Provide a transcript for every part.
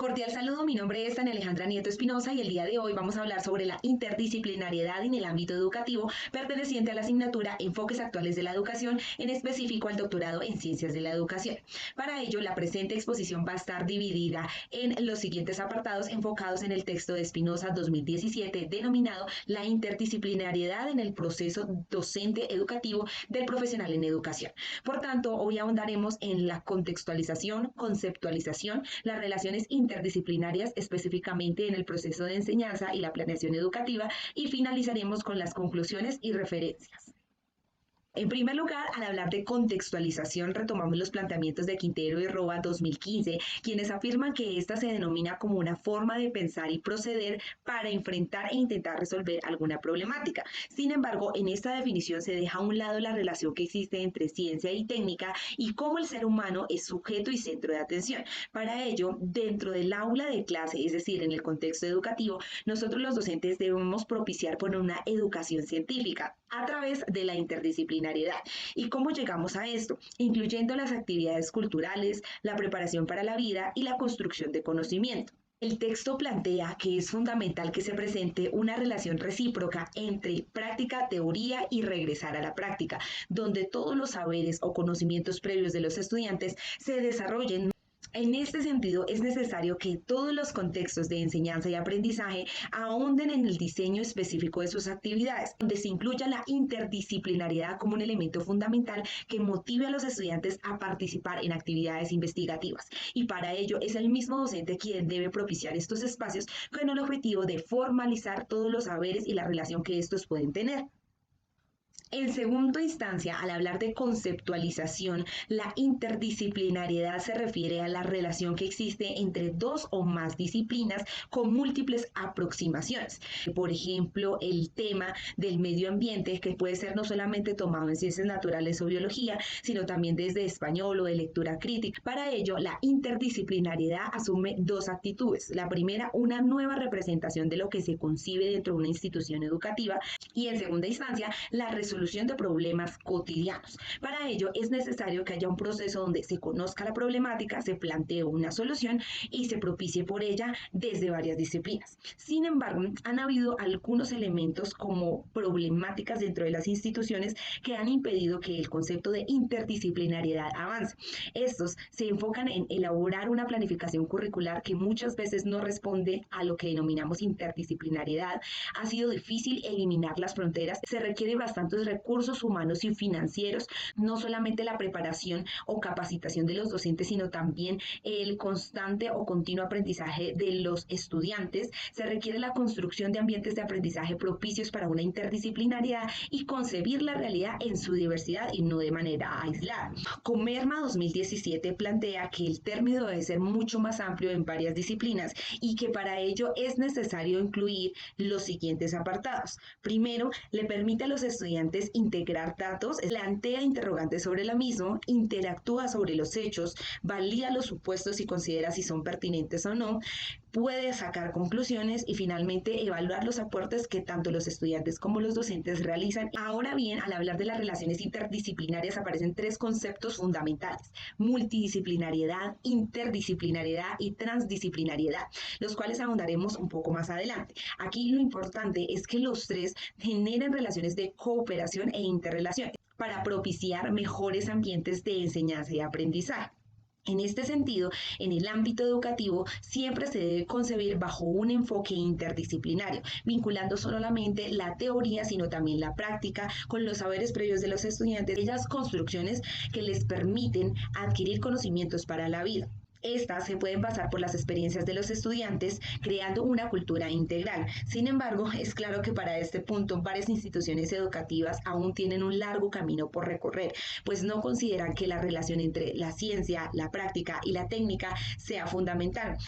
Cordial saludo, mi nombre es Tania Alejandra Nieto Espinosa y el día de hoy vamos a hablar sobre la interdisciplinariedad en el ámbito educativo perteneciente a la asignatura Enfoques Actuales de la Educación, en específico al doctorado en Ciencias de la Educación. Para ello, la presente exposición va a estar dividida en los siguientes apartados enfocados en el texto de Espinosa 2017 denominado La interdisciplinariedad en el proceso docente educativo del profesional en educación. Por tanto, hoy ahondaremos en la contextualización, conceptualización, las relaciones interdisciplinarias específicamente en el proceso de enseñanza y la planeación educativa y finalizaremos con las conclusiones y referencias. En primer lugar, al hablar de contextualización, retomamos los planteamientos de Quintero y Roa 2015, quienes afirman que esta se denomina como una forma de pensar y proceder para enfrentar e intentar resolver alguna problemática. Sin embargo, en esta definición se deja a un lado la relación que existe entre ciencia y técnica y cómo el ser humano es sujeto y centro de atención. Para ello, dentro del aula de clase, es decir, en el contexto educativo, nosotros los docentes debemos propiciar por una educación científica a través de la interdisciplinaridad. ¿Y cómo llegamos a esto? Incluyendo las actividades culturales, la preparación para la vida y la construcción de conocimiento. El texto plantea que es fundamental que se presente una relación recíproca entre práctica, teoría y regresar a la práctica, donde todos los saberes o conocimientos previos de los estudiantes se desarrollen. En este sentido, es necesario que todos los contextos de enseñanza y aprendizaje ahonden en el diseño específico de sus actividades, donde se incluya la interdisciplinariedad como un elemento fundamental que motive a los estudiantes a participar en actividades investigativas. Y para ello es el mismo docente quien debe propiciar estos espacios con el objetivo de formalizar todos los saberes y la relación que estos pueden tener. En segunda instancia, al hablar de conceptualización, la interdisciplinariedad se refiere a la relación que existe entre dos o más disciplinas con múltiples aproximaciones. Por ejemplo, el tema del medio ambiente, que puede ser no solamente tomado en ciencias naturales o biología, sino también desde español o de lectura crítica. Para ello, la interdisciplinariedad asume dos actitudes. La primera, una nueva representación de lo que se concibe dentro de una institución educativa y en segunda instancia, la resolución de problemas cotidianos. Para ello es necesario que haya un proceso donde se conozca la problemática, se plantee una solución y se propicie por ella desde varias disciplinas. Sin embargo, han habido algunos elementos como problemáticas dentro de las instituciones que han impedido que el concepto de interdisciplinariedad avance. Estos se enfocan en elaborar una planificación curricular que muchas veces no responde a lo que denominamos interdisciplinariedad. Ha sido difícil eliminar las fronteras, se requiere bastantes recursos humanos y financieros, no solamente la preparación o capacitación de los docentes, sino también el constante o continuo aprendizaje de los estudiantes. Se requiere la construcción de ambientes de aprendizaje propicios para una interdisciplinariedad y concebir la realidad en su diversidad y no de manera aislada. Comerma 2017 plantea que el término debe ser mucho más amplio en varias disciplinas y que para ello es necesario incluir los siguientes apartados. Primero, le permite a los estudiantes integrar datos, plantea interrogantes sobre lo mismo, interactúa sobre los hechos, valida los supuestos y considera si son pertinentes o no, puede sacar conclusiones y finalmente evaluar los aportes que tanto los estudiantes como los docentes realizan. Ahora bien, al hablar de las relaciones interdisciplinarias aparecen tres conceptos fundamentales: multidisciplinariedad, interdisciplinariedad y transdisciplinariedad, los cuales ahondaremos un poco más adelante. Aquí lo importante es que los tres generen relaciones de cooperación e interrelación para propiciar mejores ambientes de enseñanza y aprendizaje. En este sentido, en el ámbito educativo siempre se debe concebir bajo un enfoque interdisciplinario, vinculando solamente la teoría, sino también la práctica con los saberes previos de los estudiantes, aquellas construcciones que les permiten adquirir conocimientos para la vida. Estas se pueden pasar por las experiencias de los estudiantes, creando una cultura integral. Sin embargo, es claro que para este punto varias instituciones educativas aún tienen un largo camino por recorrer, pues no consideran que la relación entre la ciencia, la práctica y la técnica sea fundamental.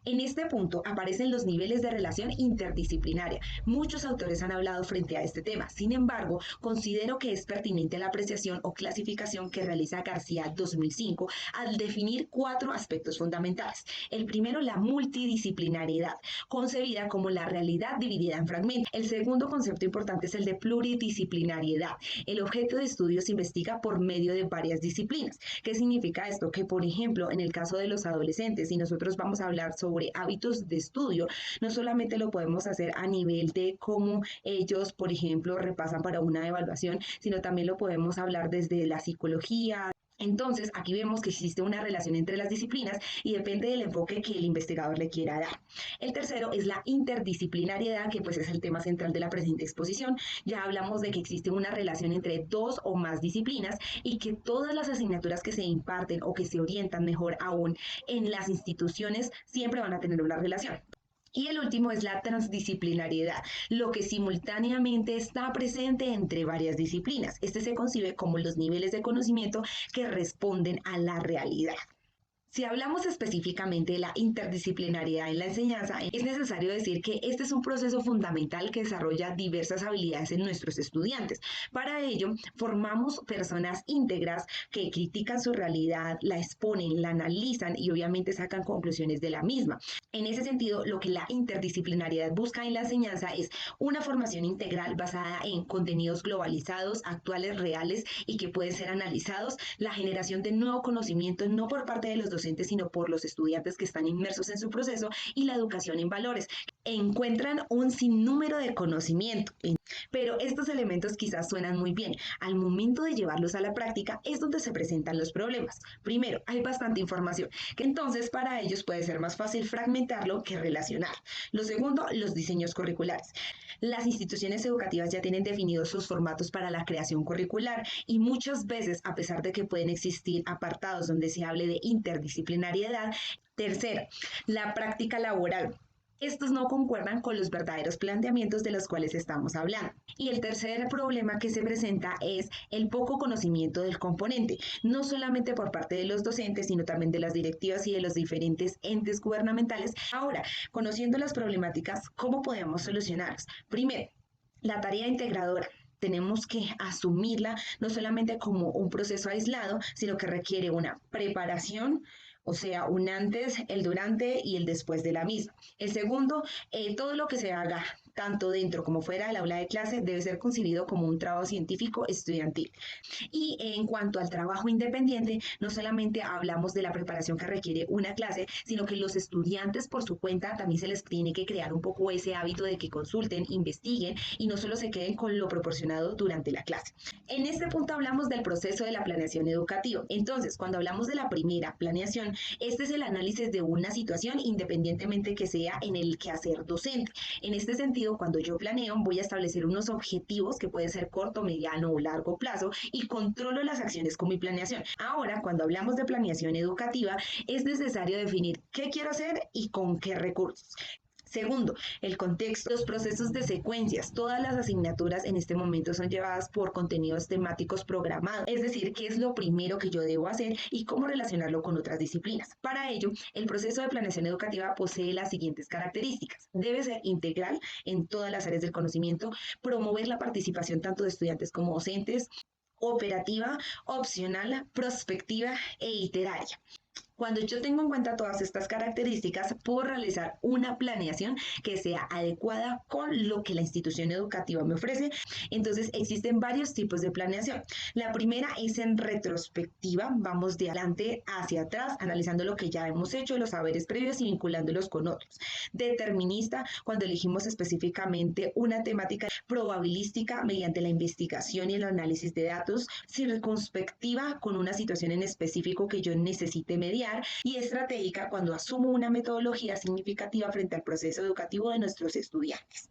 En este punto aparecen los niveles de relación interdisciplinaria. Muchos autores han hablado frente a este tema. Sin embargo, considero que es pertinente la apreciación o clasificación que realiza García 2005 al definir cuatro aspectos fundamentales. El primero, la multidisciplinariedad, concebida como la realidad dividida en fragmentos. El segundo concepto importante es el de pluridisciplinariedad. El objeto de estudio se investiga por medio de varias disciplinas. ¿Qué significa esto? Que, por ejemplo, en el caso de los adolescentes, y nosotros vamos a hablar sobre sobre hábitos de estudio, no solamente lo podemos hacer a nivel de cómo ellos, por ejemplo, repasan para una evaluación, sino también lo podemos hablar desde la psicología. Entonces, aquí vemos que existe una relación entre las disciplinas y depende del enfoque que el investigador le quiera dar. El tercero es la interdisciplinariedad, que pues es el tema central de la presente exposición. Ya hablamos de que existe una relación entre dos o más disciplinas y que todas las asignaturas que se imparten o que se orientan, mejor aún, en las instituciones siempre van a tener una relación. Y el último es la transdisciplinariedad, lo que simultáneamente está presente entre varias disciplinas. Este se concibe como los niveles de conocimiento que responden a la realidad. Si hablamos específicamente de la interdisciplinariedad en la enseñanza, es necesario decir que este es un proceso fundamental que desarrolla diversas habilidades en nuestros estudiantes. Para ello, formamos personas íntegras que critican su realidad, la exponen, la analizan y obviamente sacan conclusiones de la misma. En ese sentido, lo que la interdisciplinariedad busca en la enseñanza es una formación integral basada en contenidos globalizados, actuales, reales y que pueden ser analizados, la generación de nuevo conocimiento no por parte de los docentes, sino por los estudiantes que están inmersos en su proceso, y la educación en valores. Encuentran un sinnúmero de conocimiento, pero estos elementos quizás suenan muy bien. Al momento de llevarlos a la práctica es donde se presentan los problemas. Primero, hay bastante información, que entonces para ellos puede ser más fácil fragmentarlo que relacionar. Lo segundo, los diseños curriculares. Las instituciones educativas ya tienen definidos sus formatos para la creación curricular y muchas veces, a pesar de que pueden existir apartados donde se hable de interdisciplinariedad. Tercero, la práctica laboral. Estos no concuerdan con los verdaderos planteamientos de los cuales estamos hablando. Y el tercer problema que se presenta es el poco conocimiento del componente, no solamente por parte de los docentes, sino también de las directivas y de los diferentes entes gubernamentales. Ahora, conociendo las problemáticas, ¿cómo podemos solucionarlas? Primero, la tarea integradora. Tenemos que asumirla no solamente como un proceso aislado, sino que requiere una preparación, o sea, un antes, el durante y el después de la misma. El segundo, todo lo que se haga tanto dentro como fuera del aula de clase debe ser concebido como un trabajo científico estudiantil. Y en cuanto al trabajo independiente, no solamente hablamos de la preparación que requiere una clase, sino que los estudiantes por su cuenta también se les tiene que crear un poco ese hábito de que consulten, investiguen y no solo se queden con lo proporcionado durante la clase. En este punto hablamos del proceso de la planeación educativa. Entonces, cuando hablamos de la primera planeación, este es el análisis de una situación independientemente que sea en el quehacer docente. En este sentido, cuando yo planeo, voy a establecer unos objetivos que pueden ser corto, mediano o largo plazo y controlo las acciones con mi planeación. Ahora, cuando hablamos de planeación educativa, es necesario definir qué quiero hacer y con qué recursos. Segundo, el contexto, los procesos de secuencias. Todas las asignaturas en este momento son llevadas por contenidos temáticos programados, es decir, qué es lo primero que yo debo hacer y cómo relacionarlo con otras disciplinas. Para ello, el proceso de planeación educativa posee las siguientes características. Debe ser integral en todas las áreas del conocimiento, promover la participación tanto de estudiantes como docentes, operativa, opcional, prospectiva e iteraria. Cuando yo tengo en cuenta todas estas características, puedo realizar una planeación que sea adecuada con lo que la institución educativa me ofrece. Entonces, existen varios tipos de planeación. La primera es en retrospectiva, vamos de adelante hacia atrás, analizando lo que ya hemos hecho, los saberes previos y vinculándolos con otros. Determinista, cuando elegimos específicamente una temática probabilística mediante la investigación y el análisis de datos. Circunspectiva, con una situación en específico que yo necesite mediar. Y estratégica, cuando asumo una metodología significativa frente al proceso educativo de nuestros estudiantes.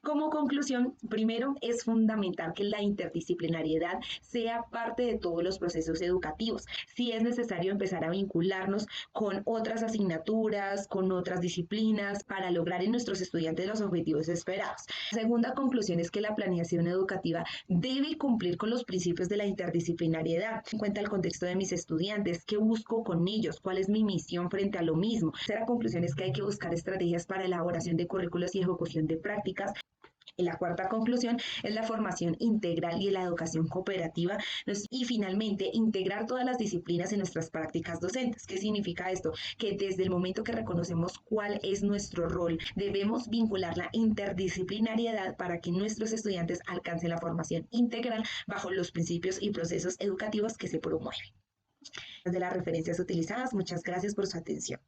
Como conclusión, primero es fundamental que la interdisciplinariedad sea parte de todos los procesos educativos. Sí es necesario empezar a vincularnos con otras asignaturas, con otras disciplinas, para lograr en nuestros estudiantes los objetivos esperados. La segunda conclusión es que la planeación educativa debe cumplir con los principios de la interdisciplinariedad, en cuenta el contexto de mis estudiantes, qué busco con ellos, cuál es mi misión frente a lo mismo. La tercera conclusión es que hay que buscar estrategias para elaboración de currículos y ejecución de prácticas. Y la cuarta conclusión es la formación integral y la educación cooperativa. Y finalmente, integrar todas las disciplinas en nuestras prácticas docentes. ¿Qué significa esto? Que desde el momento que reconocemos cuál es nuestro rol, debemos vincular la interdisciplinariedad para que nuestros estudiantes alcancen la formación integral bajo los principios y procesos educativos que se promueven. De las referencias utilizadas, muchas gracias por su atención.